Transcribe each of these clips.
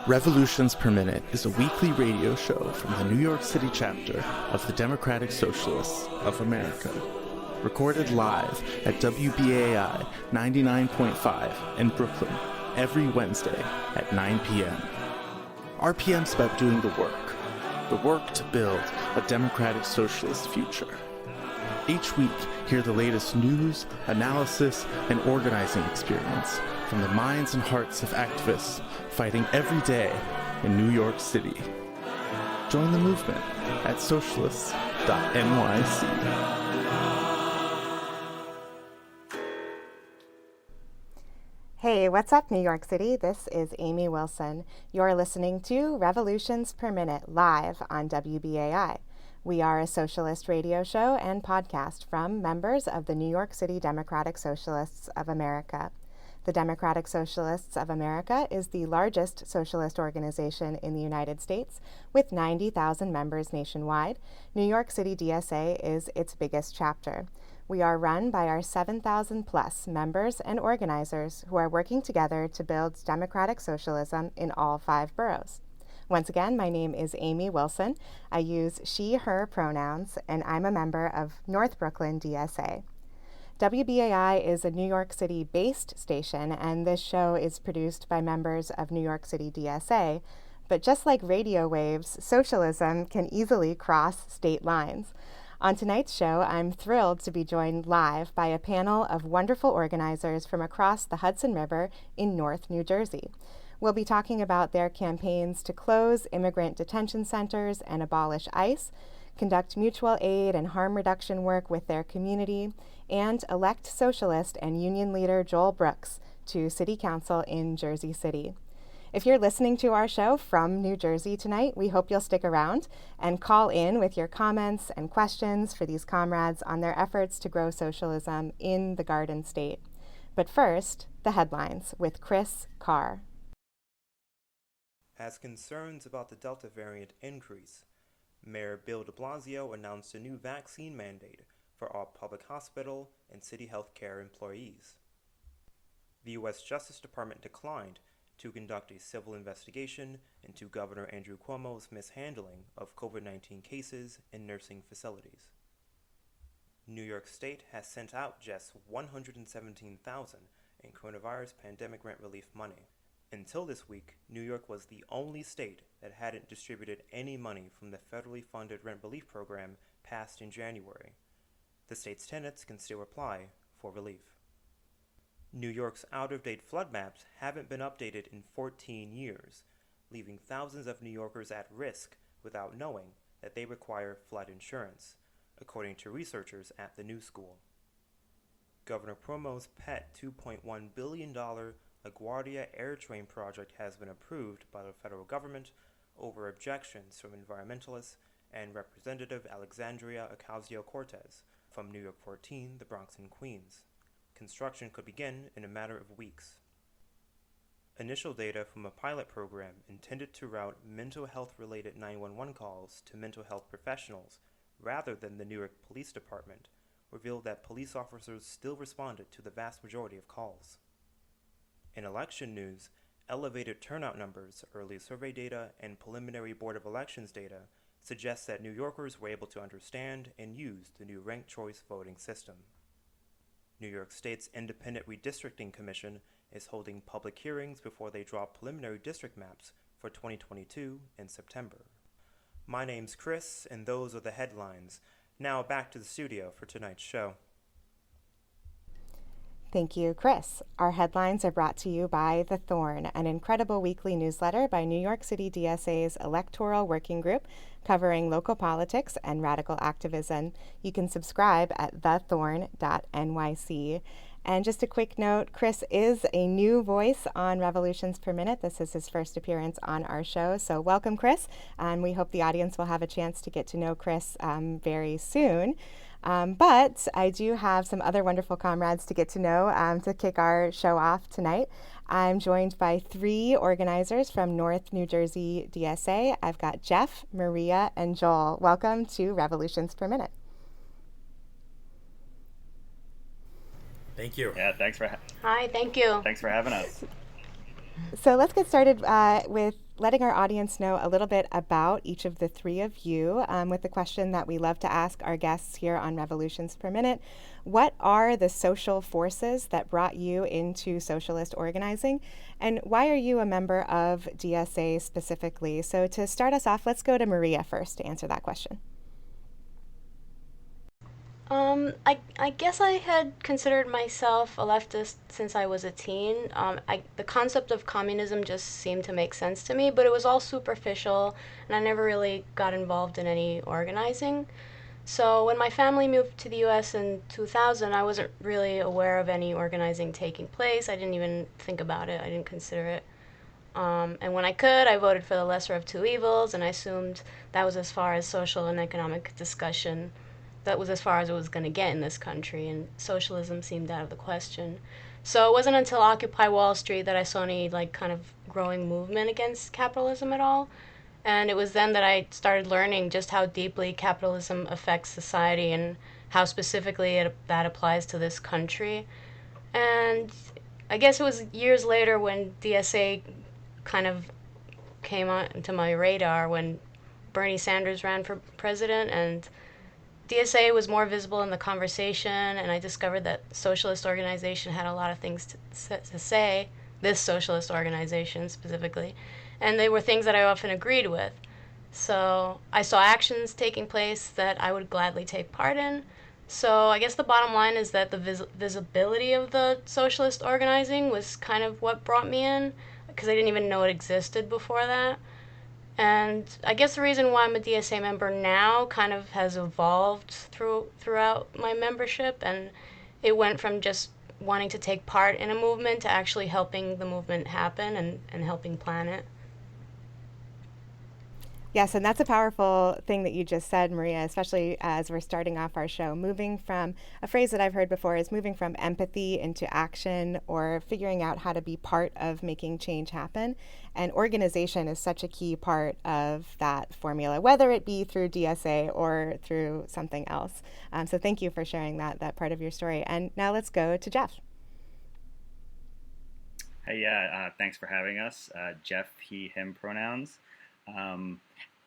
Revolutions Per Minute is a weekly radio show from the New York City chapter of the Democratic Socialists of America. Recorded live at WBAI 99.5 in Brooklyn every Wednesday at 9 p.m. RPM's about doing the work to build a democratic socialist future. Each week, hear the latest news, analysis, and organizing experience from the minds and hearts of activists fighting every day in New York City. Join the movement at socialists.nyc. Hey, what's up, New York City? This is Amy Wilson. You're listening to Revolutions Per Minute live on WBAI. We are a socialist radio show and podcast from members of the New York City Democratic Socialists of America. The Democratic Socialists of America is the largest socialist organization in the United States, with 90,000 members nationwide. New York City DSA is its biggest chapter. We are run by our 7,000 plus members and organizers who are working together to build democratic socialism in all 5 boroughs. Once again, my name is Amy Wilson. I use she, her pronouns, and I'm a member of North Brooklyn DSA. WBAI is a New York City-based station, and this show is produced by members of New York City DSA. But just like radio waves, socialism can easily cross state lines. On tonight's show, I'm thrilled to be joined live by a panel of wonderful organizers from across the Hudson River in North New Jersey. We'll be talking about their campaigns to close immigrant detention centers and abolish ICE, conduct mutual aid and harm reduction work with their community, and elect socialist and union leader Joel Brooks to City Council in Jersey City. If you're listening to our show from New Jersey tonight, we hope you'll stick around and call in with your comments and questions for these comrades on their efforts to grow socialism in the Garden State. But first, the headlines with Chris Carr. As concerns about the Delta variant increase, Mayor Bill de Blasio announced a new vaccine mandate for all public hospital and city health care employees. The U.S. Justice Department declined to conduct a civil investigation into Governor Andrew Cuomo's mishandling of COVID-19 cases in nursing facilities. New York State has sent out just $117,000 in coronavirus pandemic rent relief money. Until this week, New York was the only state that hadn't distributed any money from the federally funded rent relief program passed in January. The state's tenants can still apply for relief. New York's out-of-date flood maps haven't been updated in 14 years, leaving thousands of New Yorkers at risk without knowing that they require flood insurance, according to researchers at the New School. Governor Cuomo's pet $2.1 billion LaGuardia AirTrain project has been approved by the federal government over objections from environmentalists and Representative Alexandria Ocasio-Cortez from New York 14, the Bronx and Queens. Construction could begin in a matter of weeks. Initial data from a pilot program intended to route mental health-related 911 calls to mental health professionals rather than the New York Police Department revealed that police officers still responded to the vast majority of calls. In election news, elevated turnout numbers, early survey data, and preliminary Board of Elections data suggest that New Yorkers were able to understand and use the new ranked choice voting system. New York State's Independent Redistricting Commission is holding public hearings before they draw preliminary district maps for 2022 in September. My name's Chris, and those are the headlines. Now back to the studio for tonight's show. Thank you, Chris. Our headlines are brought to you by The Thorn, an incredible weekly newsletter by New York City DSA's Electoral Working Group covering local politics and radical activism. You can subscribe at thethorn.nyc. And just a quick note, Chris is a new voice on Revolutions Per Minute. This is his first appearance on our show. So welcome, Chris. And we hope the audience will have a chance to get to know Chris very soon. But I do have some other wonderful comrades to get to know to kick our show off tonight. I'm joined by 3 organizers from North New Jersey DSA. I've got Jeff, Maria, and Joel. Welcome to Revolutions Per Minute. Thank you. Yeah, thanks for Hi, thank you. Thanks for having us. So let's get started with letting our audience know a little bit about each of the three of you with the question that we love to ask our guests here on Revolutions Per Minute. What are the social forces that brought you into socialist organizing, and why are you a member of DSA specifically? So to start us off, let's go to Maria first to answer that question. I guess I had considered myself a leftist since I was a teen. The concept of communism just seemed to make sense to me, but it was all superficial, and I never really got involved in any organizing. So when my family moved to the U.S. in 2000, I wasn't really aware of any organizing taking place. I didn't even think about it. I didn't consider it. And when I could, I voted for the lesser of two evils, and I assumed that was as far as social and economic discussion. That was as far as it was going to get in this country, and socialism seemed out of the question. So it wasn't until Occupy Wall Street that I saw any kind of growing movement against capitalism at all. And it was then that I started learning just how deeply capitalism affects society and how specifically that applies to this country. And I guess it was years later when DSA kind of came onto my radar when Bernie Sanders ran for president, and DSA was more visible in the conversation, and I discovered that socialist organization had a lot of things to say, this socialist organization specifically, and they were things that I often agreed with. So I saw actions taking place that I would gladly take part in. So I guess the bottom line is that the visibility of the socialist organizing was kind of what brought me in, because I didn't even know it existed before that. And I guess the reason why I'm a DSA member now kind of has evolved throughout my membership, and it went from just wanting to take part in a movement to actually helping the movement happen and helping plan it. Yes, and that's a powerful thing that you just said, Maria, especially as we're starting off our show. Moving from, a phrase that I've heard before is moving from empathy into action, or figuring out how to be part of making change happen. And organization is such a key part of that formula, whether it be through DSA or through something else. So thank you for sharing that part of your story. And now let's go to Jeff. Hey, thanks for having us. Jeff, he, him pronouns.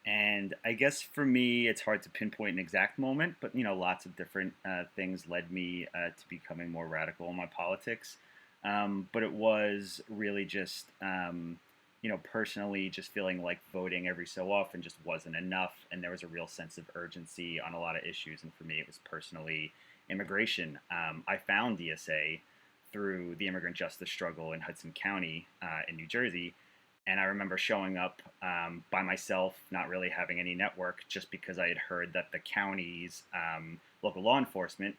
And I guess for me, it's hard to pinpoint an exact moment, but, lots of different things led me to becoming more radical in my politics. But it was really just, personally just feeling like voting every so often just wasn't enough. And there was a real sense of urgency on a lot of issues. And for me, it was personally immigration. I found DSA through the immigrant justice struggle in Hudson County in New Jersey. And I remember showing up by myself, not really having any network, just because I had heard that the county's local law enforcement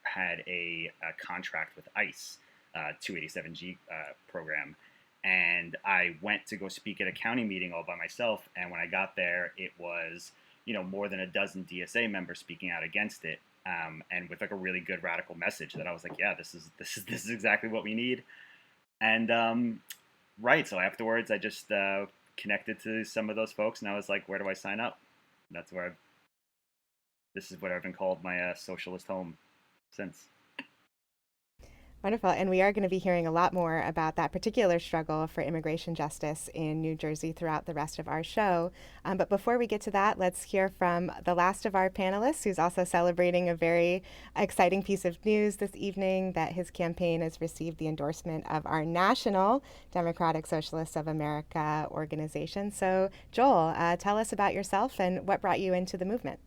had a contract with ICE, 287G program. And I went to go speak at a county meeting all by myself. And when I got there, it was, more than a dozen DSA members speaking out against it, and with a really good radical message that I was like, yeah, this is exactly what we need. And right. So afterwards, I just connected to some of those folks, and I was like, where do I sign up? And that's where this is what I've been called my socialist home since. Wonderful. And we are going to be hearing a lot more about that particular struggle for immigration justice in New Jersey throughout the rest of our show. But before we get to that, let's hear from the last of our panelists, who's also celebrating a very exciting piece of news this evening, that his campaign has received the endorsement of our national Democratic Socialists of America organization. So Joel, tell us about yourself and what brought you into the movement.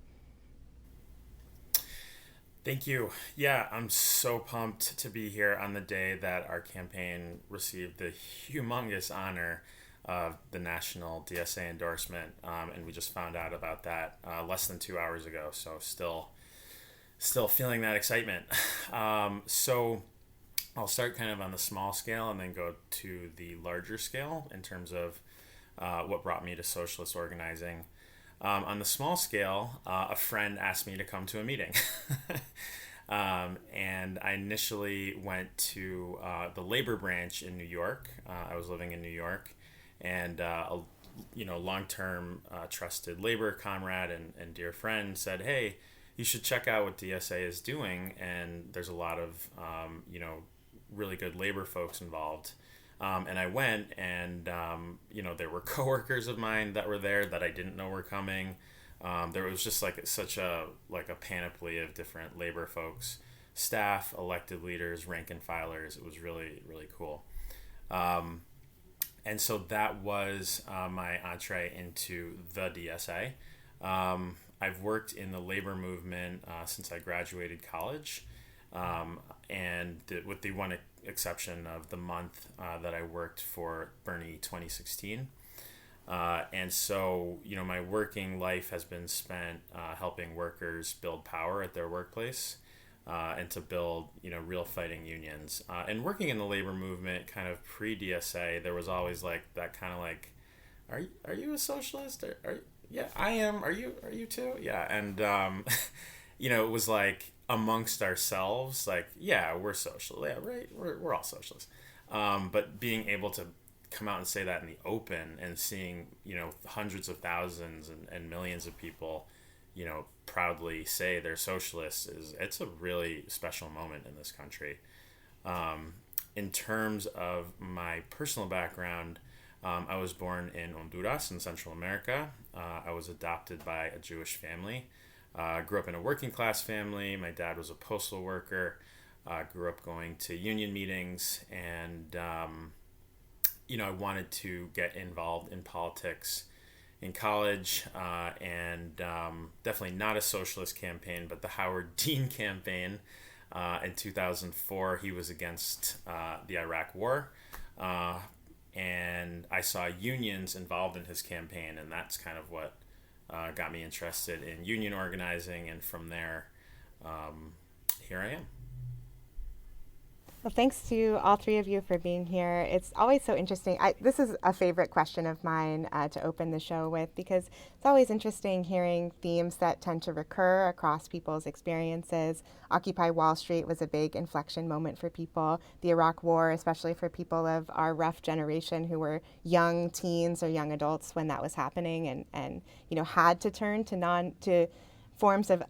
Thank you. Yeah, I'm so pumped to be here on the day that our campaign received the humongous honor of the national DSA endorsement, and we just found out about that less than 2 hours ago. So still feeling that excitement. So I'll start kind of on the small scale and then go to the larger scale in terms of what brought me to socialist organizing. On the small scale, a friend asked me to come to a meeting. And I initially went to the labor branch in New York. I was living in New York, and a long-term trusted labor comrade and dear friend said, hey, you should check out what DSA is doing. And there's a lot of, really good labor folks involved. And I went, and there were coworkers of mine that were there that I didn't know were coming. There was just like such a panoply of different labor folks, staff, elected leaders, rank and filers. It was really, really cool. And so that was my entree into the DSA. I've worked in the labor movement since I graduated college, with the one exception of the month that I worked for Bernie 2016. And so, my working life has been spent helping workers build power at their workplace and to build, real fighting unions. And working in the labor movement kind of pre-DSA, there was always like that kind of like, are you a socialist? Yeah, I am. Are you too? Yeah. And, it was like amongst ourselves, like, yeah, we're social. Yeah, right. We're all socialists. But being able to come out and say that in the open and seeing, hundreds of thousands and millions of people, proudly say they're socialists it's a really special moment in this country. In terms of my personal background, I was born in Honduras in Central America. I was adopted by a Jewish family. Grew up in a working class family. My dad was a postal worker. Grew up going to union meetings, and I wanted to get involved in politics in college, and definitely not a socialist campaign, but the Howard Dean campaign. In 2004, he was against the Iraq War, and I saw unions involved in his campaign, and that's kind of what got me interested in union organizing, and from there, here I am. Well, thanks to all three of you for being here. It's always so interesting. This is a favorite question of mine to open the show with, because it's always interesting hearing themes that tend to recur across people's experiences. Occupy Wall Street was a big inflection moment for people. The Iraq War, especially for people of our rough generation who were young teens or young adults when that was happening, and had to turn to forms of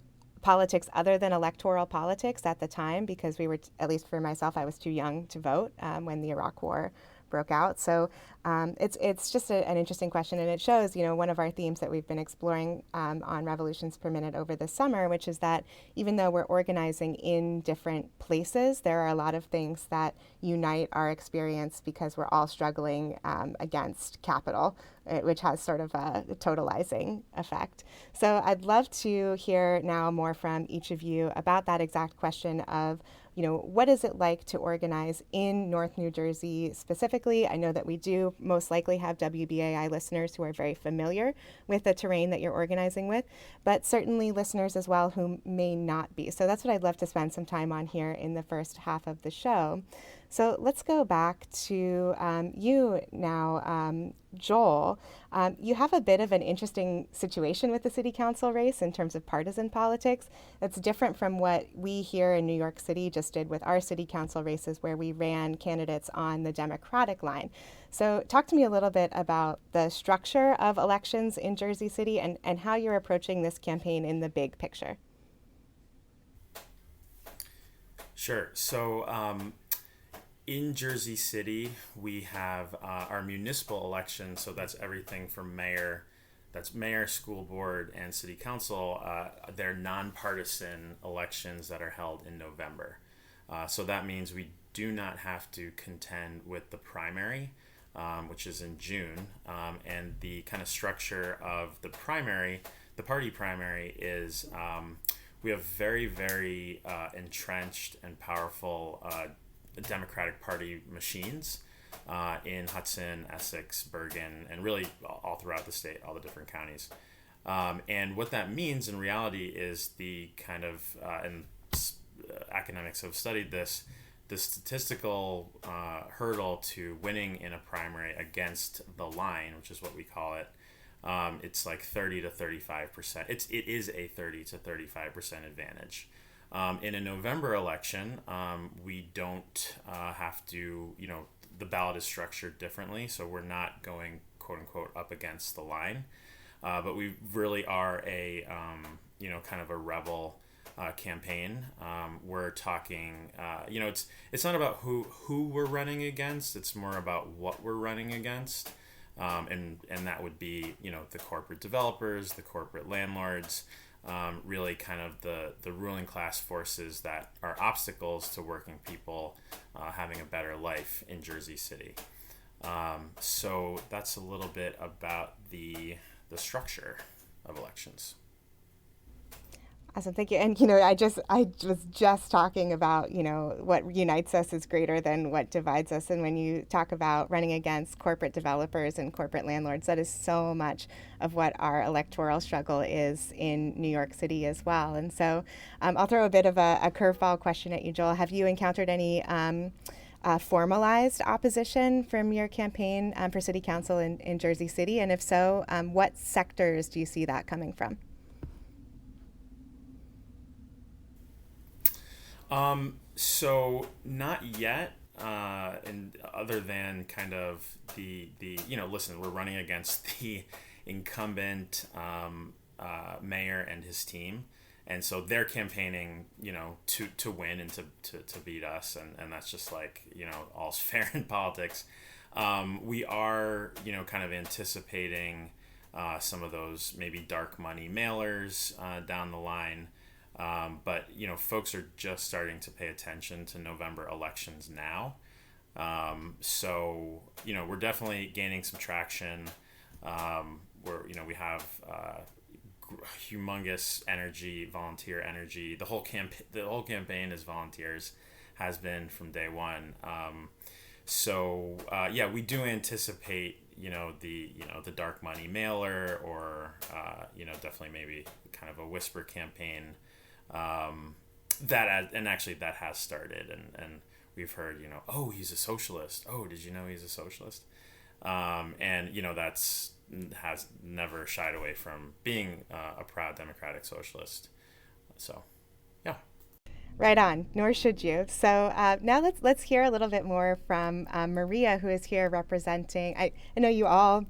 politics other than electoral politics at the time, because we were, at least for myself, I was too young to vote when the Iraq War broke out. So it's just an interesting question, and it shows, one of our themes that we've been exploring on Revolutions Per Minute over the summer, which is that even though we're organizing in different places, there are a lot of things that unite our experience because we're all struggling against capital, which has sort of a totalizing effect. So I'd love to hear now more from each of you about that exact question of, what is it like to organize in North New Jersey specifically? I know that we do most likely have WBAI listeners who are very familiar with the terrain that you're organizing with, but certainly listeners as well who may not be. So that's what I'd love to spend some time on here in the first half of the show. So let's go back to you now, Joel. You have a bit of an interesting situation with the city council race in terms of partisan politics. That's different from what we here in New York City just did with our city council races, where we ran candidates on the Democratic line. So talk to me a little bit about the structure of elections in Jersey City and how you're approaching this campaign in the big picture. Sure. So in Jersey City, we have our municipal elections. So that's everything from mayor, school board, and city council. They're nonpartisan elections that are held in November. So that means we do not have to contend with the primary, which is in June. And the kind of structure of the primary, the party primary, is we have very, very entrenched and powerful Democratic Party machines in Hudson, Essex, Bergen, and really all throughout the state, all the different counties. And what that means in reality is the kind of, and academics have studied this, the statistical hurdle to winning in a primary against the line, which is what we call it. It's like 30 to 35%. It is a 30 to 35% advantage. In a November election, we don't have to, the ballot is structured differently, so we're not going, quote unquote, up against the line. But we really are a, kind of a rebel campaign. We're talking, it's not about who we're running against. It's more about what we're running against, and that would be the corporate developers, the corporate landlords, really kind of the ruling class forces that are obstacles to working people having a better life in Jersey City. So that's a little bit about the structure of elections. Awesome, thank you. And I was just talking about what unites us is greater than what divides us. And when you talk about running against corporate developers and corporate landlords, that is so much of what our electoral struggle is in New York City as well. And so I'll throw a bit of a curveball question at you, Joel. Have you encountered any formalized opposition from your campaign for city council in Jersey City? And if so, what sectors do you see that coming from? So not yet, and other than kind of the listen, we're running against the incumbent mayor and his team, and so they're campaigning, to win and to beat us, and that's just like, all's fair in politics. We are, kind of anticipating some of those maybe dark money mailers down the line. But folks are just starting to pay attention to November elections now. So we're definitely gaining some traction. We have humongous energy, volunteer energy. The whole campaign is volunteers, has been from day one. We do anticipate the dark money mailer, or definitely maybe kind of a whisper campaign. That has started, and we've heard, oh, he's a socialist. Oh, did you know he's a socialist? That's has never shied away from being a proud democratic socialist. So, yeah. Right on, nor should you. So now let's hear a little bit more from Maria, who is here representing. I know you all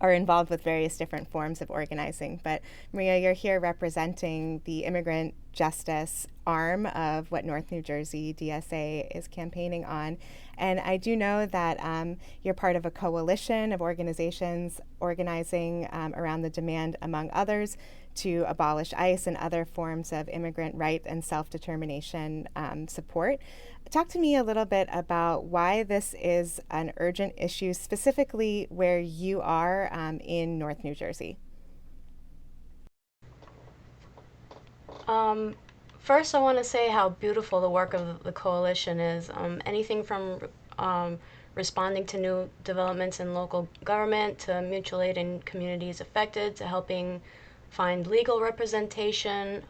are involved with various different forms of organizing, but Maria, you're here representing the immigrant justice arm of what North New Jersey DSA is campaigning on. And I do know that you're part of a coalition of organizations organizing around the demand, among others, to abolish ICE and other forms of immigrant right and self-determination support. Talk to me a little bit about why this is an urgent issue, specifically where you are in North New Jersey. First, I want to say how beautiful the work of the coalition is. Anything from responding to new developments in local government, to mutual aid in communities affected, to helping find legal representation,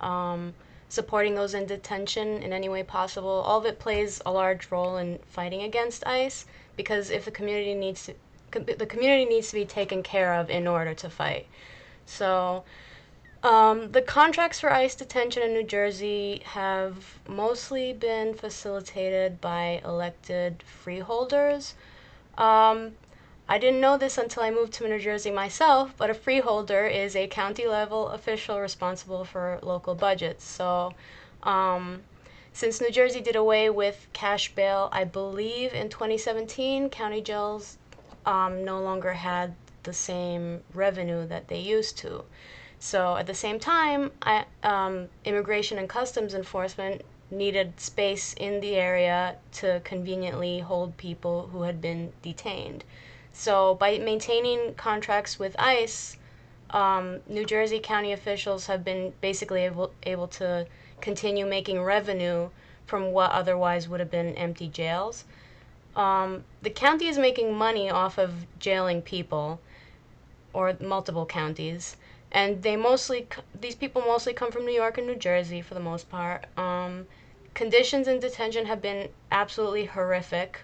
supporting those in detention in any way possible. All of it plays a large role in fighting against ICE, because if the community needs to be taken care of in order to fight. So the contracts for ICE detention in New Jersey have mostly been facilitated by elected freeholders. I didn't know this until I moved to New Jersey myself, but a freeholder is a county-level official responsible for local budgets. So since New Jersey did away with cash bail, I believe in 2017, county jails no longer had the same revenue that they used to. So at the same time, Immigration and Customs Enforcement needed space in the area to conveniently hold people who had been detained. So by maintaining contracts with ICE, New Jersey county officials have been basically able to continue making revenue from what otherwise would have been empty jails. The county is making money off of jailing people, or multiple counties, and these people mostly come from New York and New Jersey for the most part. Conditions in detention have been absolutely horrific.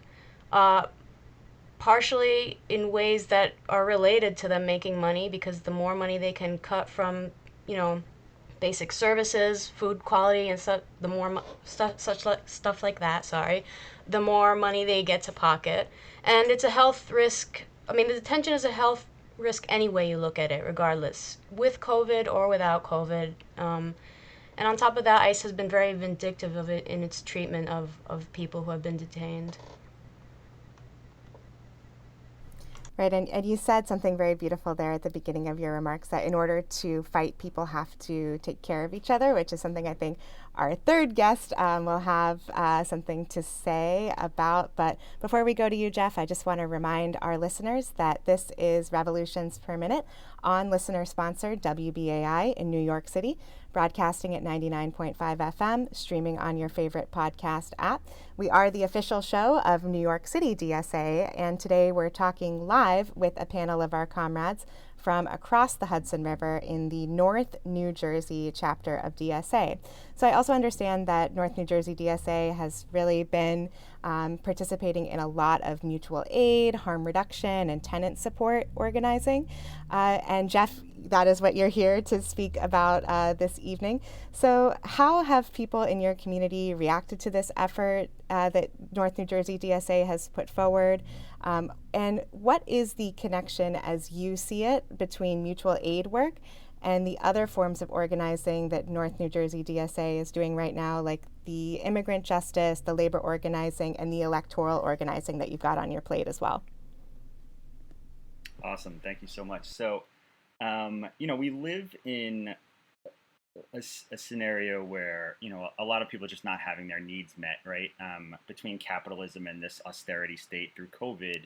Partially in ways that are related to them making money, because the more money they can cut from, basic services, food quality and stuff, the more stuff like that, the more money they get to pocket. And it's a health risk. I mean, the detention is a health risk any way you look at it, regardless, with COVID or without COVID. And on top of that, ICE has been very vindictive of it in its treatment of people who have been detained. Right, and you said something very beautiful there at the beginning of your remarks, that in order to fight, people have to take care of each other, which is something I think our third guest will have something to say about. But before we go to you, Jeff, I just want to remind our listeners that this is Revolutions Per Minute on listener-sponsored WBAI in New York City, broadcasting at 99.5 FM, streaming on your favorite podcast app. We are the official show of New York City DSA, and today we're talking live with a panel of our comrades from across the Hudson River in the North New Jersey chapter of DSA. So I also understand that North New Jersey DSA has really been participating in a lot of mutual aid, harm reduction, and tenant support organizing. And Jeff, that is what you're here to speak about this evening. So how have people in your community reacted to this effort that North New Jersey DSA has put forward? And what is the connection, as you see it, between mutual aid work and the other forms of organizing that North New Jersey DSA is doing right now, like the immigrant justice, the labor organizing, and the electoral organizing that you've got on your plate as well? Awesome. Thank you so much. So, we live in a scenario where, a lot of people are just not having their needs met, right? Between capitalism and this austerity state through COVID,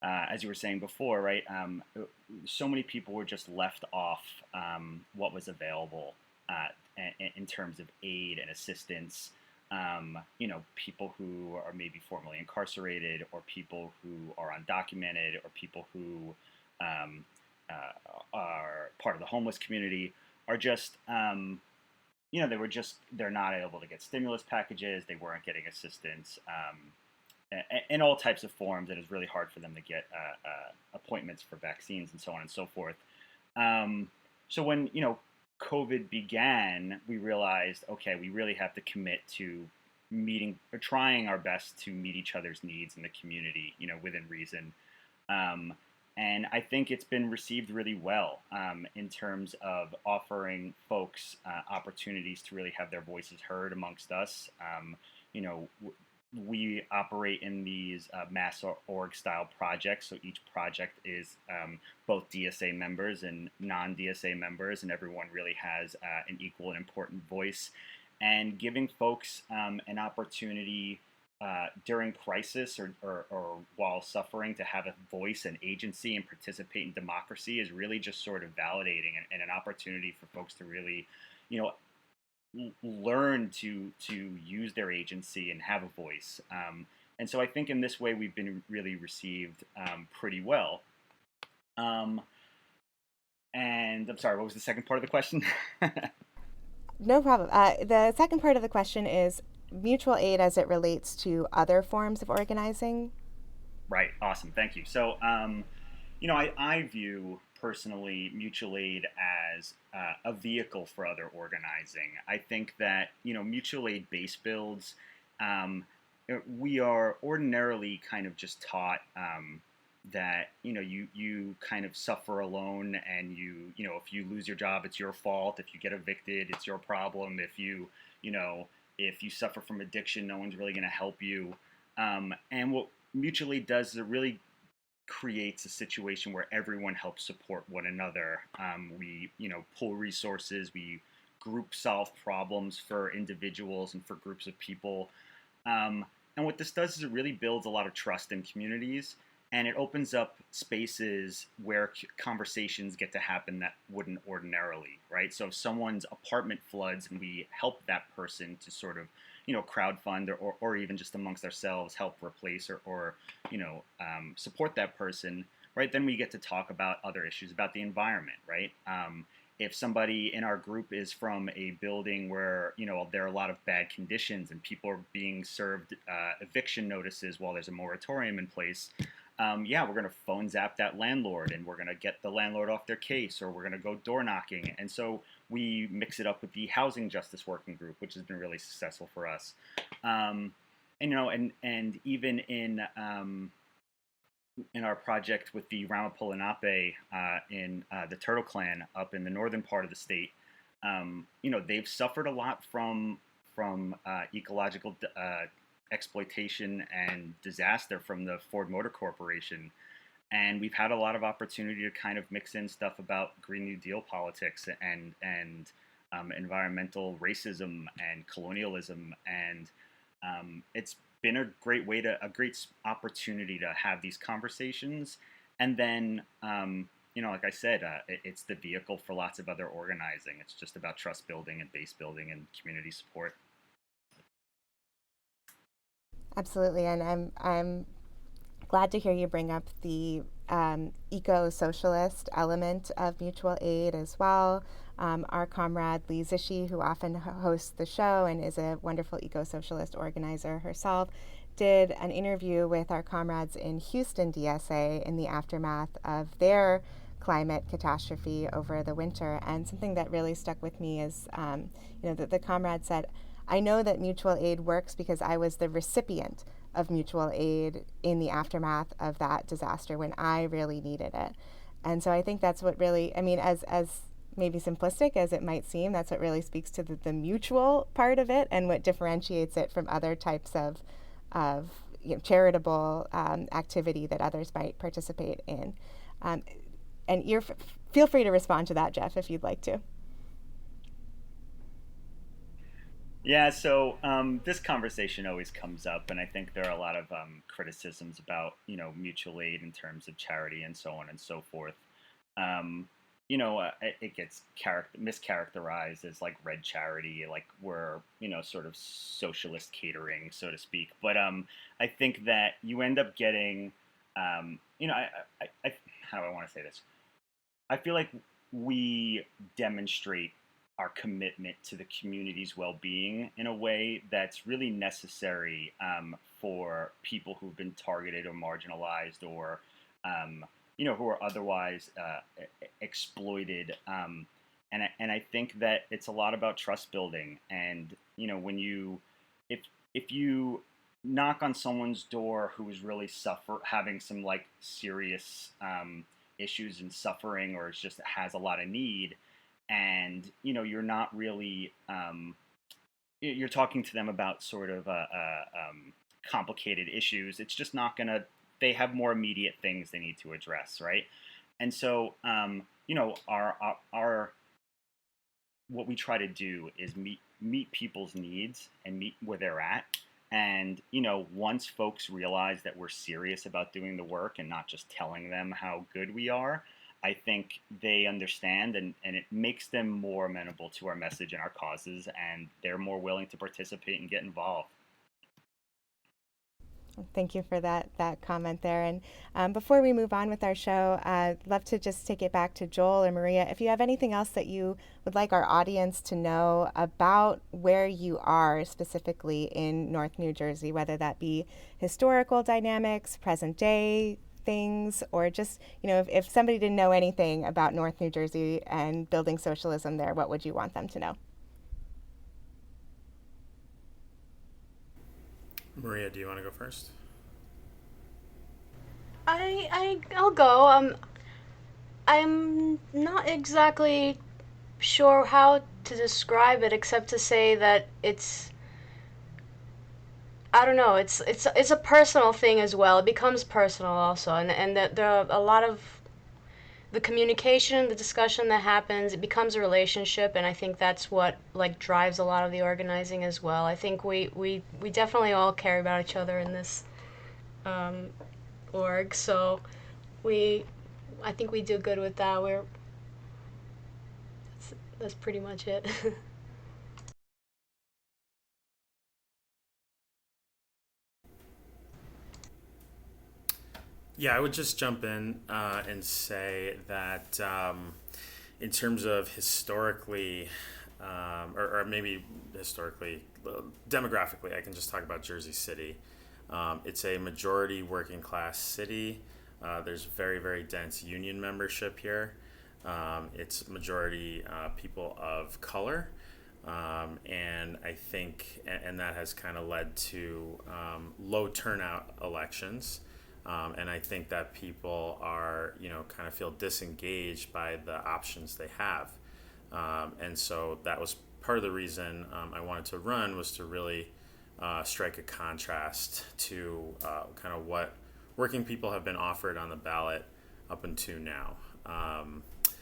as you were saying before, right? So many people were just left off what was available in terms of aid and assistance. People who are maybe formerly incarcerated, or people who are undocumented, or people who are part of the homeless community are just, they're not able to get stimulus packages. They weren't getting assistance in all types of forms, and it's really hard for them to get appointments for vaccines and so on and so forth. So when, COVID began, we realized, okay, we really have to commit to meeting or trying our best to meet each other's needs in the community, within reason. And I think it's been received really well in terms of offering folks opportunities to really have their voices heard amongst us. We operate in these mass org style projects. So each project is both DSA members and non-DSA members, and everyone really has an equal and important voice. And giving folks an opportunity during crisis or while suffering to have a voice and agency and participate in democracy is really just sort of validating and an opportunity for folks to really, learn to use their agency and have a voice. And so I think in this way we've been really received pretty well. And I'm sorry, what was the second part of the question? No problem. The second part of the question is mutual aid as it relates to other forms of organizing. Right. Awesome. Thank you. So, I view personally mutual aid as a vehicle for other organizing. I think that, mutual aid base builds, we are ordinarily kind of just taught that, you kind of suffer alone, and if you lose your job, it's your fault. If you get evicted, it's your problem. If you suffer from addiction, no one's really going to help you. And what mutual aid does is it really creates a situation where everyone helps support one another. We, pool resources, we group solve problems for individuals and for groups of people. And what this does is it really builds a lot of trust in communities, and it opens up spaces where conversations get to happen that wouldn't ordinarily, right? So if someone's apartment floods and we help that person to sort of, crowdfund or even just amongst ourselves help replace or support that person, right? Then we get to talk about other issues about the environment, right? If somebody in our group is from a building where, there are a lot of bad conditions and people are being served eviction notices while there's a moratorium in place, we're going to phone zap that landlord, and we're going to get the landlord off their case, or we're going to go door knocking. And so we mix it up with the housing justice working group, which has been really successful for us. And even in our project with the Ramapough Lunaape in the Turtle Clan up in the northern part of the state, they've suffered a lot from ecological exploitation and disaster from the Ford Motor Corporation. And we've had a lot of opportunity to kind of mix in stuff about Green New Deal politics and environmental racism and colonialism, and it's been a great opportunity to have these conversations. And then, like I said, it's the vehicle for lots of other organizing. It's just about trust building and base building and community support. Absolutely, and I'm glad to hear you bring up the eco-socialist element of mutual aid as well. Our comrade Lee Zishi, who often hosts the show and is a wonderful eco-socialist organizer herself, did an interview with our comrades in Houston DSA in the aftermath of their climate catastrophe over the winter. And something that really stuck with me is, that the comrade said, "I know that mutual aid works because I was the recipient of mutual aid in the aftermath of that disaster when I really needed it." And so I think that's what really, as maybe simplistic as it might seem, that's what really speaks to the mutual part of it and what differentiates it from other types of charitable activity that others might participate in. And feel free to respond to that, Jeff, if you'd like to. Yeah, so this conversation always comes up, and I think there are a lot of criticisms about, mutual aid in terms of charity and so on and so forth. It gets mischaracterized as like red charity, like we're, sort of socialist catering, so to speak. But I think that you end up getting, how do I want to say this? I feel like we demonstrate our commitment to the community's well-being in a way that's really necessary for people who've been targeted or marginalized or who are otherwise exploited. And I think that it's a lot about trust building. And if you knock on someone's door who is really having some like serious issues and suffering, or just has a lot of need, and you're not really you're talking to them about sort of complicated issues, it's just not gonna. They have more immediate things they need to address, right? And so our what we try to do is meet people's needs and meet where they're at. And once folks realize that we're serious about doing the work and not just telling them how good we are, I think they understand, and it makes them more amenable to our message and our causes, and they're more willing to participate and get involved. Thank you for that comment there. And before we move on with our show, I'd love to just take it back to Joel or Maria. If you have anything else that you would like our audience to know about where you are specifically in North New Jersey, whether that be historical dynamics, present day things, or just, if somebody didn't know anything about North New Jersey and building socialism there, what would you want them to know? Maria, do you want to go first? I'll go. I'm not exactly sure how to describe it, except to say that I don't know. It's a personal thing as well. It becomes personal also, and that there are a lot of the communication, the discussion that happens. It becomes a relationship, and I think that's what drives a lot of the organizing as well. I think we definitely all care about each other in this org, so I think we do good with that. That's pretty much it. Yeah, I would just jump in and say that in terms of historically, or maybe historically, demographically, I can just talk about Jersey City. It's a majority working class city. There's very, very dense union membership here. It's majority people of color. And I think, and that has kind of led to low turnout elections. And I think that people are, kind of feel disengaged by the options they have. And so that was part of the reason I wanted to run, was to really strike a contrast to kind of what working people have been offered on the ballot up until now.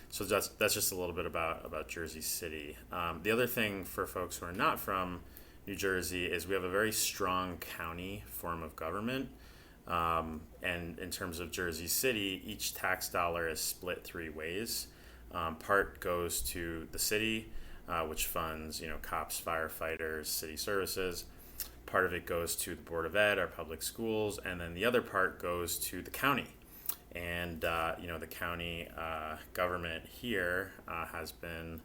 So that's just a little bit about Jersey City. The other thing for folks who are not from New Jersey is we have a very strong county form of government. And in terms of Jersey City, each tax dollar is split three ways. Part goes to the city, which funds, cops, firefighters, city services. Part of it goes to the Board of Ed, our public schools, and then the other part goes to the county. And the county government here has been,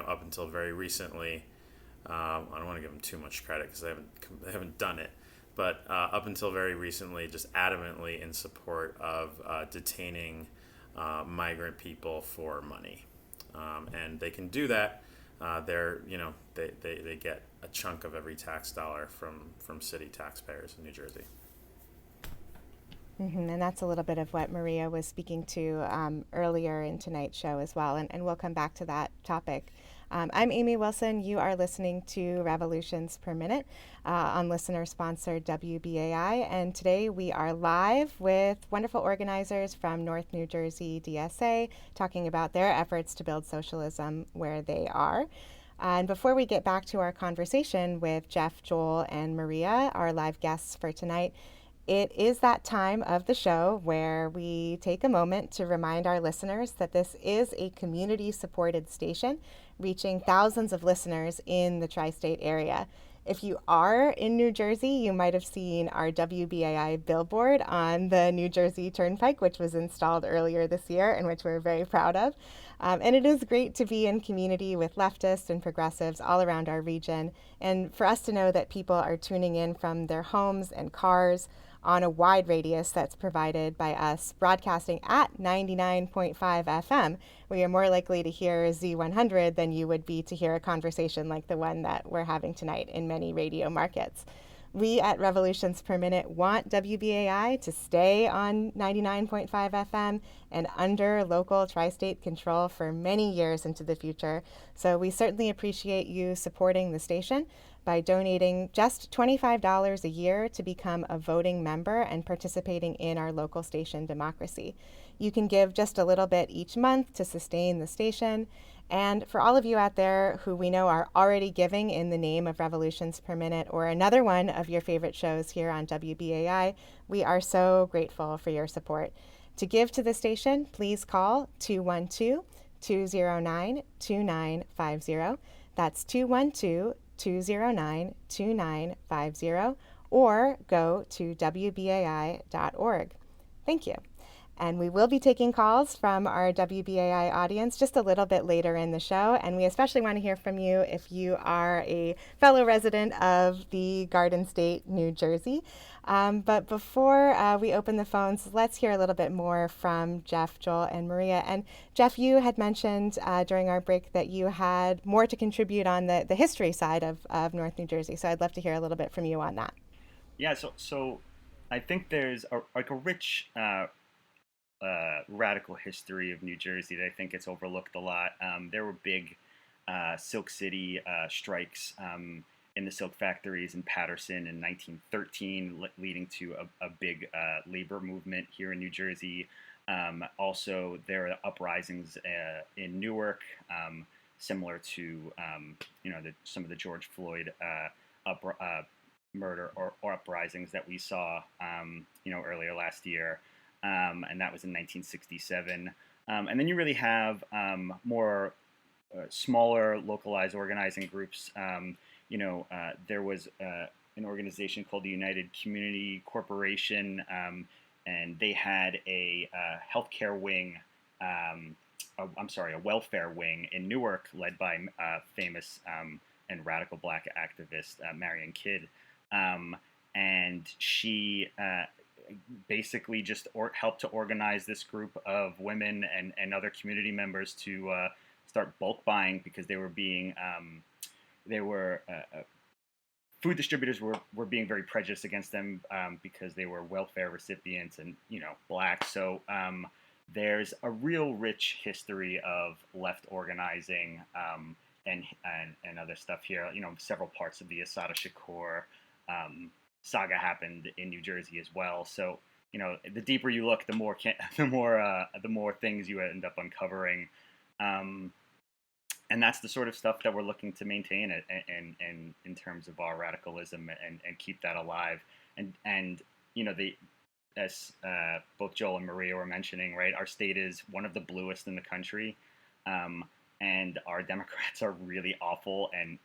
up until very recently. I don't want to give them too much credit because they haven't done it, but up until very recently, just adamantly in support of detaining migrant people for money, and they can do that. They get a chunk of every tax dollar from city taxpayers in New Jersey. And that's a little bit of what Maria was speaking to earlier in tonight's show as well, and we'll come back to that topic. I'm Amy Wilson. You are listening to Revolutions Per Minute on listener-sponsored WBAI, and today we are live with wonderful organizers from North New Jersey DSA talking about their efforts to build socialism where they are. And before we get back to our conversation with Jeff, Joel, and Maria, our live guests for tonight, it is that time of the show where we take a moment to remind our listeners that this is a community-supported station reaching thousands of listeners in the tri-state area. If you are in New Jersey, you might have seen our WBAI billboard on the New Jersey Turnpike, which was installed earlier this year and which we're very proud of. And it is great to be in community with leftists and progressives all around our region, and for us to know that people are tuning in from their homes and cars on a wide radius that's provided by us broadcasting at 99.5 FM. We are more likely to hear Z100 than you would be to hear a conversation like the one that we're having tonight in many radio markets. We at Revolutions Per Minute want WBAI to stay on 99.5 FM and under local tri-state control for many years into the future. So we certainly appreciate you supporting the station by donating just $25 a year to become a voting member and participating in our local station democracy. You can give just a little bit each month to sustain the station. And for all of you out there who we know are already giving in the name of Revolutions Per Minute or another one of your favorite shows here on WBAI, we are so grateful for your support. To give to the station, please call 212-209-2950. That's 212-209-2950, or go to WBAI.org. Thank you. And we will be taking calls from our WBAI audience just a little bit later in the show. And we especially want to hear from you if you are a fellow resident of the Garden State, New Jersey. But before we open the phones, let's hear a little bit more from Jeff, Joel, and Maria. And Jeff, you had mentioned during our break that you had more to contribute on the history side of North New Jersey. So I'd love to hear a little bit from you on that. Yeah, so I think there's a rich radical history of New Jersey that I think gets overlooked a lot. There were big Silk City strikes in the silk factories in Paterson in 1913, leading to a big labor movement here in New Jersey. Also, there are uprisings in Newark, similar to some of the George Floyd murder or uprisings that we saw earlier last year. And that was in 1967. And then you really have more smaller, localized organizing groups. There was an organization called the United Community Corporation, and they had a healthcare wing, a welfare wing in Newark, led by famous and radical Black activist Marion Kidd. And she basically just helped to organize this group of women and other community members to start bulk buying, because they were being food distributors were being very prejudiced against them because they were welfare recipients and Black. So there's a real rich history of left organizing and other stuff here. Several parts of the Assata Shakur saga happened in New Jersey as well. So the deeper you look, the more things you end up uncovering. And that's the sort of stuff that we're looking to maintain in terms of our radicalism and keep that alive. And as both Joel and Maria were mentioning, right, our state is one of the bluest in the country, and our Democrats are really awful. And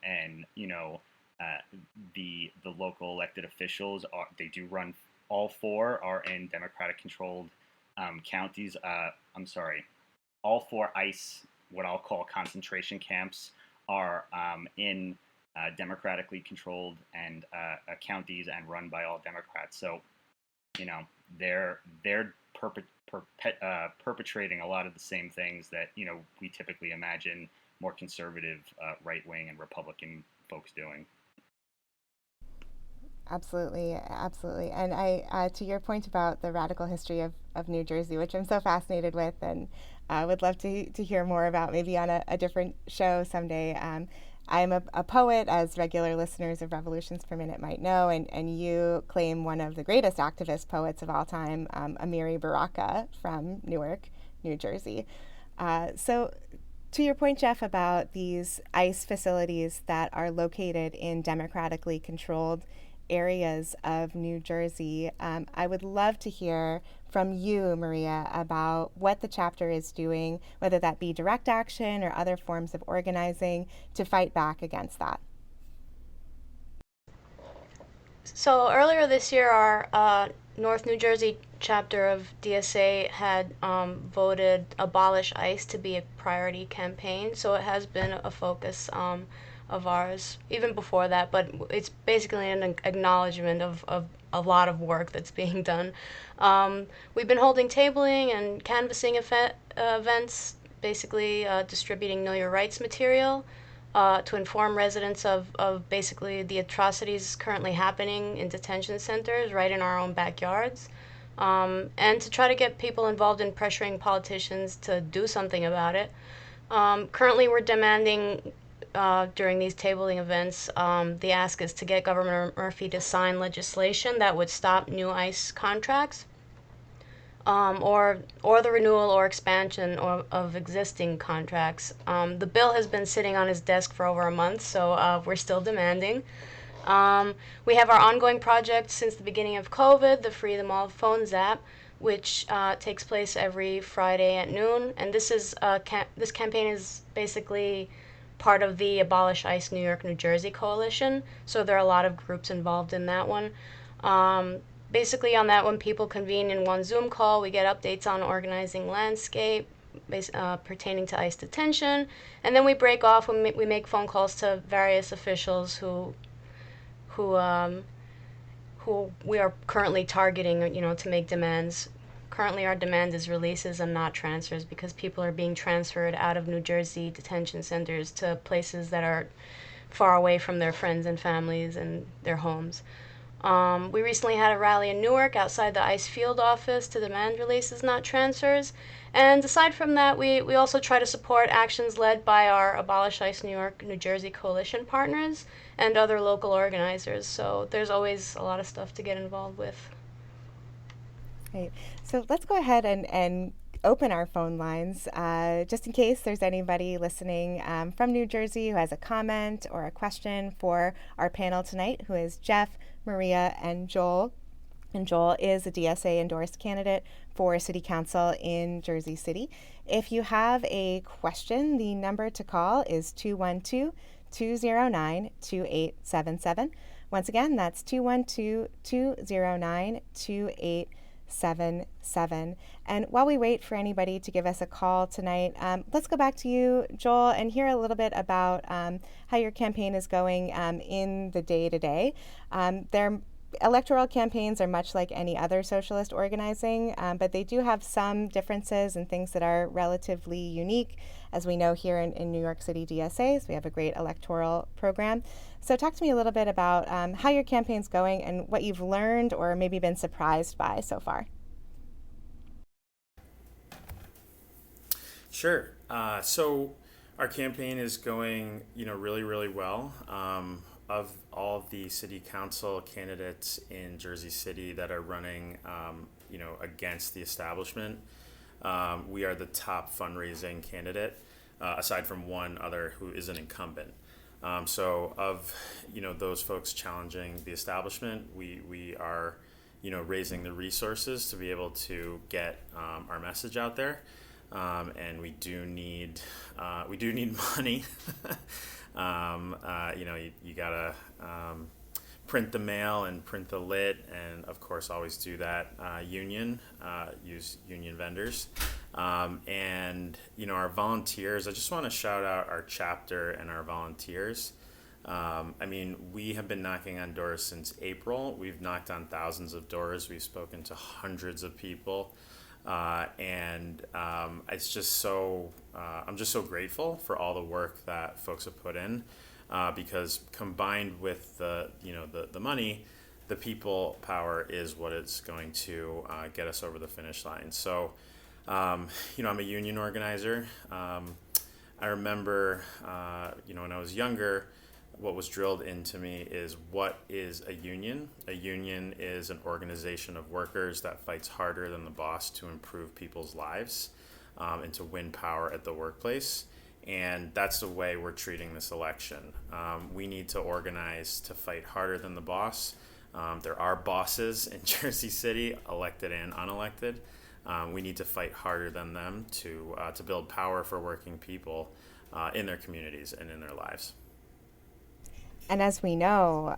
the local elected officials they do run. All four are in Democratic-controlled counties. All four ICE, what I'll call concentration camps, are in democratically controlled and counties and run by all Democrats. So, they're perpetrating a lot of the same things that we typically imagine more conservative right-wing and Republican folks doing. Absolutely. And I, to your point about the radical history of New Jersey, which I'm so fascinated with, and would love to hear more about maybe on a different show someday. I'm a poet, as regular listeners of Revolutions Per Minute might know, and you claim one of the greatest activist poets of all time, Amiri Baraka from Newark, New Jersey. So to your point, Jeff, about these ICE facilities that are located in democratically controlled areas of New Jersey, I would love to hear from you, Maria, about what the chapter is doing, whether that be direct action or other forms of organizing, to fight back against that. So earlier this year, our North New Jersey chapter of DSA had voted Abolish ICE to be a priority campaign. So it has been a focus of ours even before that, but it's basically an acknowledgement of a lot of work that's being done. We've been holding tabling and canvassing events, basically distributing Know Your Rights material to inform residents of basically the atrocities currently happening in detention centers right in our own backyards, and to try to get people involved in pressuring politicians to do something about it. Currently we're demanding during these tabling events, the ask is to get Governor Murphy to sign legislation that would stop new ICE contracts, or the renewal or expansion of existing contracts. The bill has been sitting on his desk for over a month, so we're still demanding. We have our ongoing project since the beginning of COVID, the Free Them All Phones app, which takes place every Friday at noon. And this campaign is basically part of the Abolish ICE New York, New Jersey coalition. So there are a lot of groups involved in that one. Basically on that one, people convene in one Zoom call. We get updates on organizing landscape pertaining to ICE detention. And then we break off and we make phone calls to various officials who we are currently targeting, to make demands. Currently our demand is releases and not transfers, because people are being transferred out of New Jersey detention centers to places that are far away from their friends and families and their homes. We recently had a rally in Newark outside the ICE field office to demand releases, not transfers. And aside from that, we also try to support actions led by our Abolish ICE New York, New Jersey coalition partners and other local organizers. So there's always a lot of stuff to get involved with. Great. So let's go ahead and open our phone lines, just in case there's anybody listening from New Jersey who has a comment or a question for our panel tonight, who is Jeff, Maria, and Joel. And Joel is a DSA endorsed candidate for City Council in Jersey City. If you have a question, the number to call is 212-209-2877. Once again, that's 212-209-2877. And while we wait for anybody to give us a call tonight, let's go back to you, Joel, and hear a little bit about how your campaign is going in the day-to-day. Electoral campaigns are much like any other socialist organizing, but they do have some differences and things that are relatively unique. As we know here in New York City DSAs, we have a great electoral program. So talk to me a little bit about how your campaign's going and what you've learned or maybe been surprised by so far. Sure. So our campaign is going, really, really well. Of all of the city council candidates in Jersey City that are running, against the establishment, we are the top fundraising candidate, aside from one other who is an incumbent. So of, those folks challenging the establishment, we are, raising the resources to be able to get our message out there. And we do need money. You gotta print the mail and print the lit, and of course always do that. Use union vendors, and our volunteers. I just want to shout out our chapter and our volunteers. We have been knocking on doors since April. We've knocked on thousands of doors. We've spoken to hundreds of people. And it's just so I'm just so grateful for all the work that folks have put in, because combined with the money, the people power is what is going to get us over the finish line. So I'm a union organizer. I remember when I was younger, what was drilled into me is, what is a union? A union is an organization of workers that fights harder than the boss to improve people's lives, and to win power at the workplace. And that's the way we're treating this election. We need to organize to fight harder than the boss. There are bosses in Jersey City, elected and unelected. We need to fight harder than them to build power for working people in their communities and in their lives. And as we know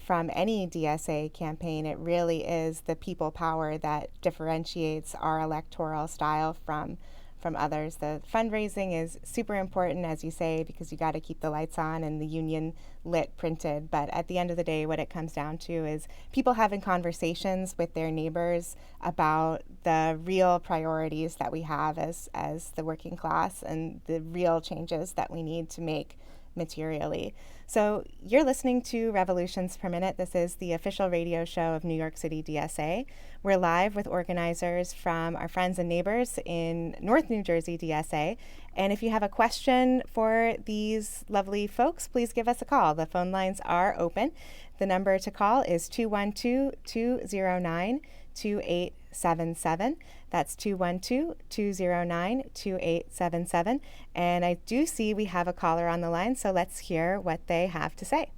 from any DSA campaign, it really is the people power that differentiates our electoral style from others. The fundraising is super important, as you say, because you got to keep the lights on and the union lit printed. But at the end of the day, what it comes down to is people having conversations with their neighbors about the real priorities that we have as the working class, and the real changes that we need to make materially. So you're listening to Revolutions Per Minute. This is the official radio show of New York City DSA. We're live with organizers from our friends and neighbors in North New Jersey DSA. And if you have a question for these lovely folks, please give us a call. The phone lines are open. The number to call is 212-209-2877. That's 212-209-2877. And I do see we have a caller on the line, so let's hear what they have to say.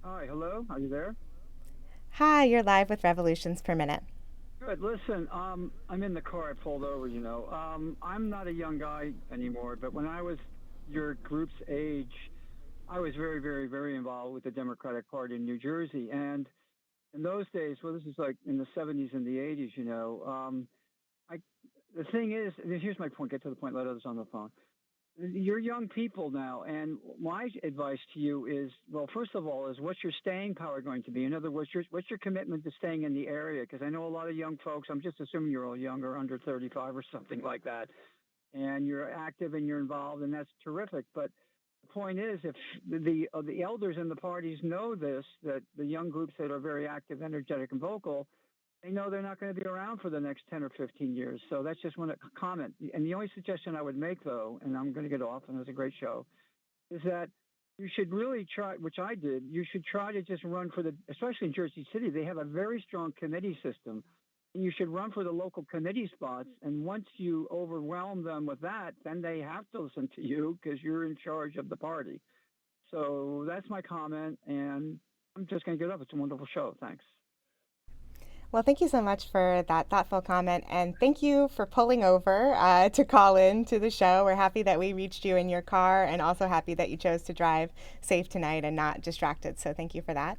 Hi, hello, are you there? Hi, you're live with Revolutions Per Minute. Good. Listen, I'm in the car. I pulled over, I'm not a young guy anymore, but when I was your group's age, I was very, very, very involved with the Democratic Party in New Jersey. And in those days, well, this is like in the 70s and the 80s, the thing is, here's my point, get to the point, let others on the phone. You're young people now, and my advice to you is, well, first of all, is what's your staying power going to be? In other words, what's your commitment to staying in the area? Because I know a lot of young folks, I'm just assuming you're all young or under 35 or something like that, and you're active and you're involved, and that's terrific. But the point is, if the elders in the parties know this, that the young groups that are very active, energetic, and vocal, they know they're not going to be around for the next 10 or 15 years. So that's just one comment. And the only suggestion I would make, though, and I'm going to get off, and it was a great show, is that you should really try, which I did, you should try to just run for especially in Jersey City, they have a very strong committee system. And you should run for the local committee spots. And once you overwhelm them with that, then they have to listen to you because you're in charge of the party. So that's my comment. And I'm just going to get off. It's a wonderful show. Thanks. Well, thank you so much for that thoughtful comment, and thank you for pulling over to call in to the show. We're happy that we reached you in your car, and also happy that you chose to drive safe tonight and not distracted, so thank you for that.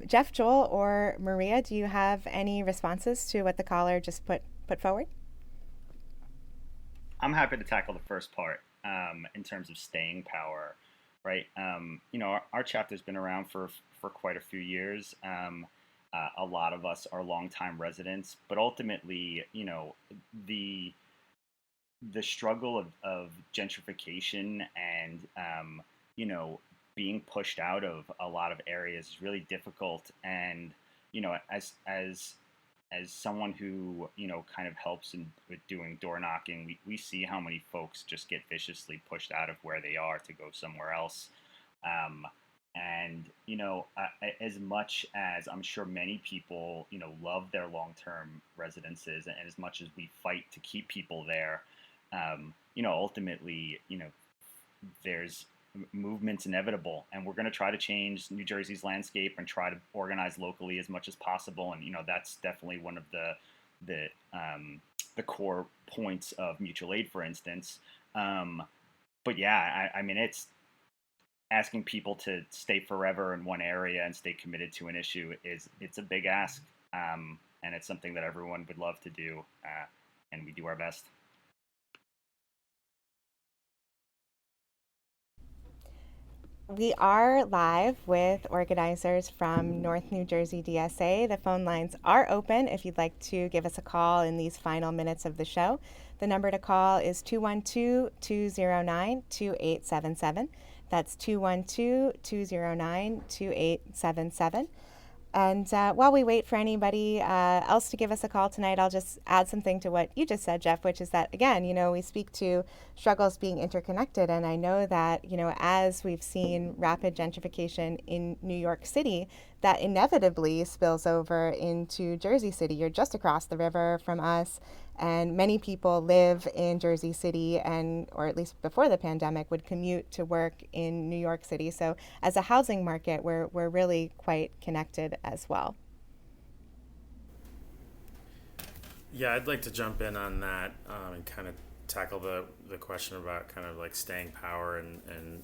Jeff, Joel, or Maria, do you have any responses to what the caller just put forward? I'm happy to tackle the first part in terms of staying power, right? Our chapter's been around for quite a few years. A lot of us are longtime residents, but ultimately, the struggle of gentrification and, being pushed out of a lot of areas is really difficult. And, as as someone who, kind of helps with doing door knocking, we see how many folks just get viciously pushed out of where they are to go somewhere else. And, as much as I'm sure many people, love their long-term residences, and as much as we fight to keep people there, ultimately, there's movement's inevitable, and we're going to try to change New Jersey's landscape and try to organize locally as much as possible. And that's definitely one of the core points of mutual aid, for instance. But yeah, I mean, it's asking people to stay forever in one area and stay committed to an issue it's a big ask, and it's something that everyone would love to do, and we do our best. We are live with organizers from North New Jersey DSA. The phone lines are open if you'd like to give us a call in these final minutes of the show. The number to call is 212-209-2877. That's 212-209-2877. And while we wait for anybody else to give us a call tonight, I'll just add something to what you just said, Jeff, which is that, again, we speak to struggles being interconnected. And I know that, as we've seen rapid gentrification in New York City, that inevitably spills over into Jersey City. You're just across the river from us. And many people live in Jersey City, or at least before the pandemic, would commute to work in New York City. So as a housing market, we're really quite connected as well. Yeah, I'd like to jump in on that and kind of tackle the question about kind of like staying power and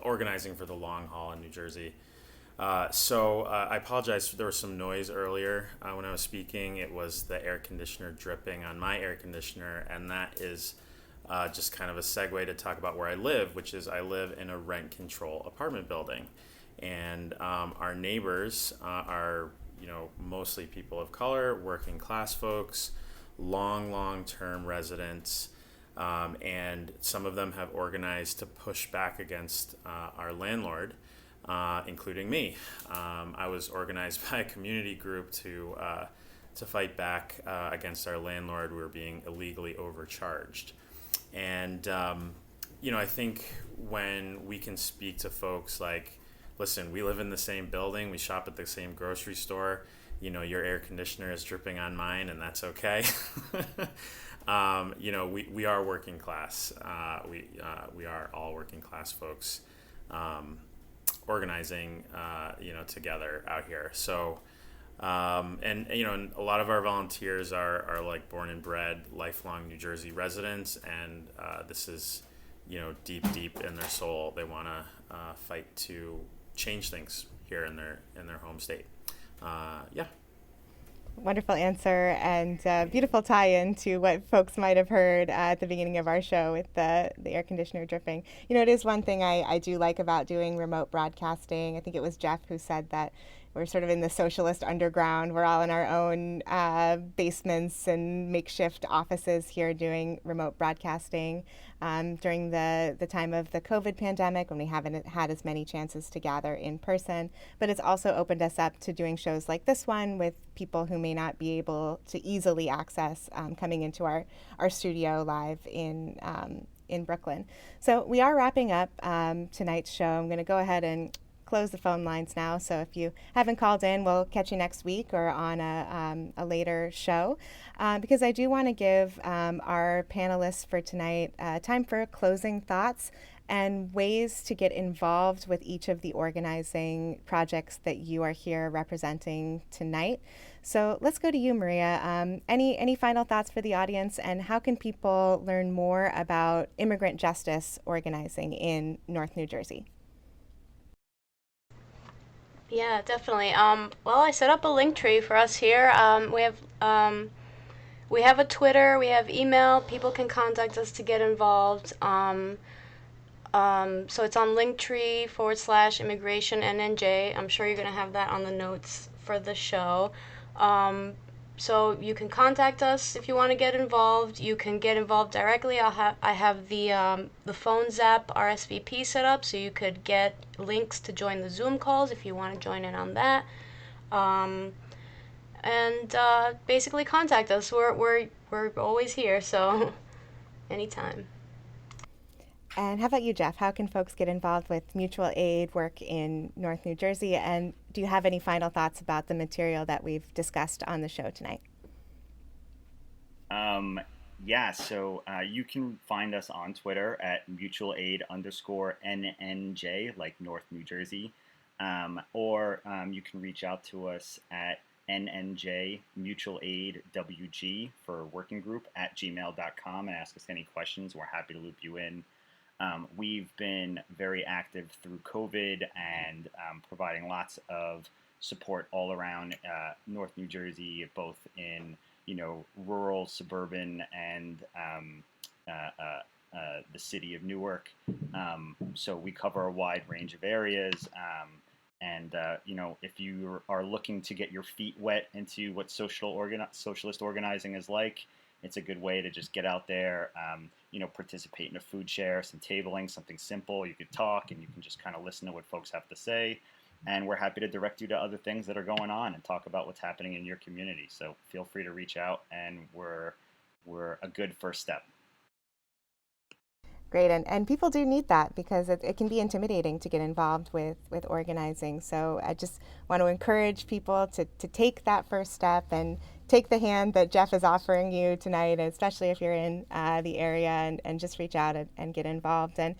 organizing for the long haul in New Jersey. So I apologize. There was some noise earlier when I was speaking. It was the air conditioner dripping on my air conditioner, and that is just kind of a segue to talk about where I live, which is I live in a rent control apartment building, and our neighbors are mostly people of color, working class folks, long-term residents. And some of them have organized to push back against our landlord, including me. I was organized by a community group to fight back against our landlord. We were being illegally overcharged. And, I think when we can speak to folks like, listen, we live in the same building, we shop at the same grocery store, your air conditioner is dripping on mine, and that's okay. We are working class. We are all working class folks. Organizing, together out here. So, and a lot of our volunteers are like born and bred, lifelong New Jersey residents, and this is, deep in their soul. They want to fight to change things here in their home state. Yeah. Wonderful answer, and beautiful tie-in to what folks might have heard at the beginning of our show with the air conditioner dripping. It is one thing I do like about doing remote broadcasting. I think it was Jeff who said that we're sort of in the socialist underground. We're all in our own basements and makeshift offices here doing remote broadcasting during the time of the COVID pandemic, when we haven't had as many chances to gather in person. But it's also opened us up to doing shows like this one with people who may not be able to easily access coming into our studio live in Brooklyn. So we are wrapping up tonight's show. I'm going to go ahead and close the phone lines now. So if you haven't called in, we'll catch you next week or on a later show, because I do want to give our panelists for tonight time for closing thoughts and ways to get involved with each of the organizing projects that you are here representing tonight. So let's go to you, Maria. Any final thoughts for the audience, and how can people learn more about immigrant justice organizing in North New Jersey? Yeah, definitely. Well, I set up a link tree for us here. We have a Twitter, we have email. People can contact us to get involved. So it's on linktree/immigration NNJ. I'm sure you're going to have that on the notes for the show. So you can contact us if you want to get involved. You can get involved directly. I have the phone zap RSVP set up, so you could get links to join the Zoom calls if you want to join in on that. and basically contact us. We're always here, so anytime. And how about you, Jeff? How can folks get involved with mutual aid work in North New Jersey? And do you have any final thoughts about the material that we've discussed on the show tonight? Yeah, so you can find us on Twitter at mutualaid_NNJ, like North New Jersey, or you can reach out to us at nnjmutualaidwg for working group at gmail.com and ask us any questions. We're happy to loop you in. We've been very active through COVID and providing lots of support all around North New Jersey, both in rural, suburban, and the city of Newark. So we cover a wide range of areas. And if you are looking to get your feet wet into what socialist organizing is like, it's a good way to just get out there, participate in a food share, some tabling, something simple. You could talk and you can just kind of listen to what folks have to say. And we're happy to direct you to other things that are going on and talk about what's happening in your community. So feel free to reach out, and we're a good first step. Great, and people do need that because it can be intimidating to get involved with organizing. So I just want to encourage people to take that first step and take the hand that Jeff is offering you tonight, especially if you're in the area, and just reach out and get involved. And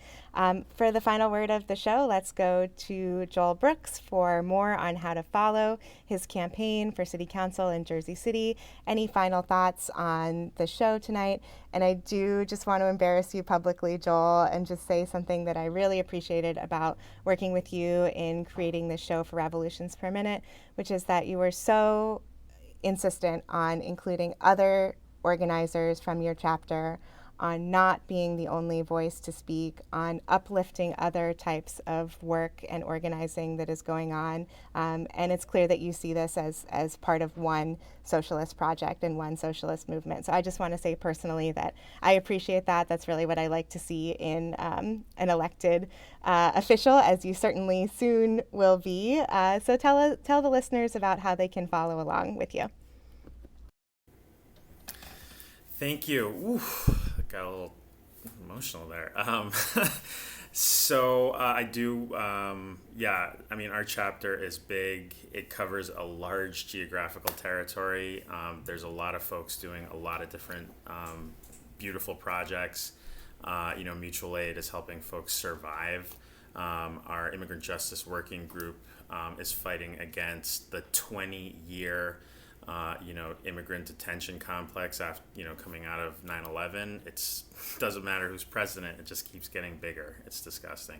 for the final word of the show, let's go to Joel Brooks for more on how to follow his campaign for City Council in Jersey City. Any final thoughts on the show tonight? And I do just want to embarrass you publicly, Joel, and just say something that I really appreciated about working with you in creating this show for Revolutions Per Minute, which is that you were so insistent on including other organizers from your chapter, on not being the only voice to speak, on uplifting other types of work and organizing that is going on. And it's clear that you see this as part of one socialist project and one socialist movement. So I just want to say personally that I appreciate that. That's really what I like to see in an elected official, as you certainly soon will be. So tell the listeners about how they can follow along with you. Thank you. Oof, got a little emotional there. So I do, our chapter is big. It covers a large geographical territory. There's a lot of folks doing a lot of different beautiful projects. Mutual aid is helping folks survive. Our immigrant justice working group is fighting against the 20-year immigrant detention complex after, coming out of 9/11. It doesn't matter who's president, it just keeps getting bigger. It's disgusting.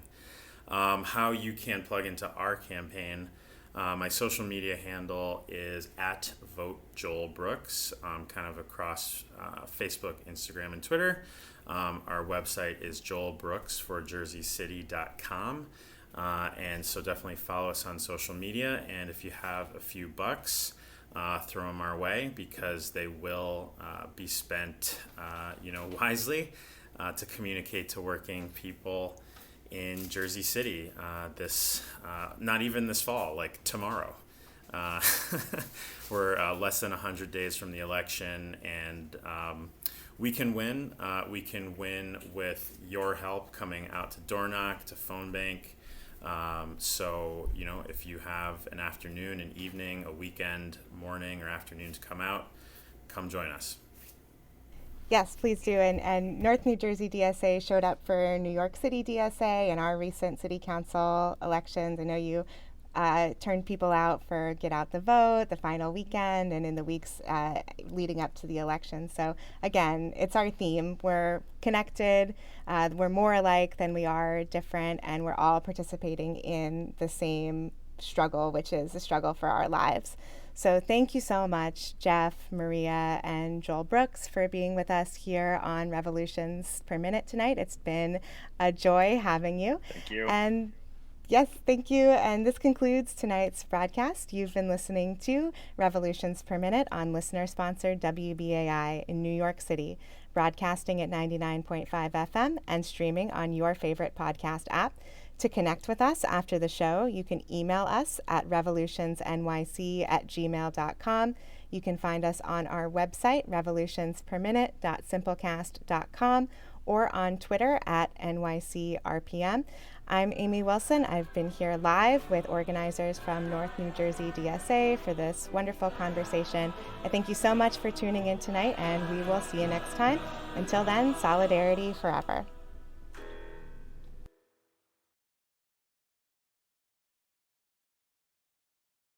How you can plug into our campaign, my social media handle is at @VoteJoelBrooks, kind of across Facebook, Instagram, and Twitter. Our website is joelbrooksforjerseycity.com. And so definitely follow us on social media. And if you have a few bucks, throw them our way, because they will be spent, wisely to communicate to working people in Jersey City not even this fall, like tomorrow. We're less than 100 days from the election, and we can win. We can win with your help coming out to door knock, to phone bank. So, if you have an afternoon, an evening, a weekend, morning, or afternoon to come out, come join us. Yes, please do. And North New Jersey DSA showed up for New York City DSA in our recent city council elections. I know you turned people out for Get Out the Vote, the final weekend, and in the weeks leading up to the election. So again, it's our theme. We're connected, we're more alike than we are different, and we're all participating in the same struggle, which is the struggle for our lives. So thank you so much, Jeff, Maria, and Joel Brooks, for being with us here on Revolutions Per Minute tonight. It's been a joy having you. Thank you. And yes, thank you. And this concludes tonight's broadcast. You've been listening to Revolutions Per Minute on listener-sponsored WBAI in New York City, broadcasting at 99.5 FM and streaming on your favorite podcast app. To connect with us after the show, you can email us at revolutionsnyc@gmail.com. You can find us on our website, revolutionsperminute.simplecast.com, or on Twitter at NYCRPM. I'm Amy Wilson. I've been here live with organizers from North New Jersey DSA for this wonderful conversation. I thank you so much for tuning in tonight, and we will see you next time. Until then, solidarity forever.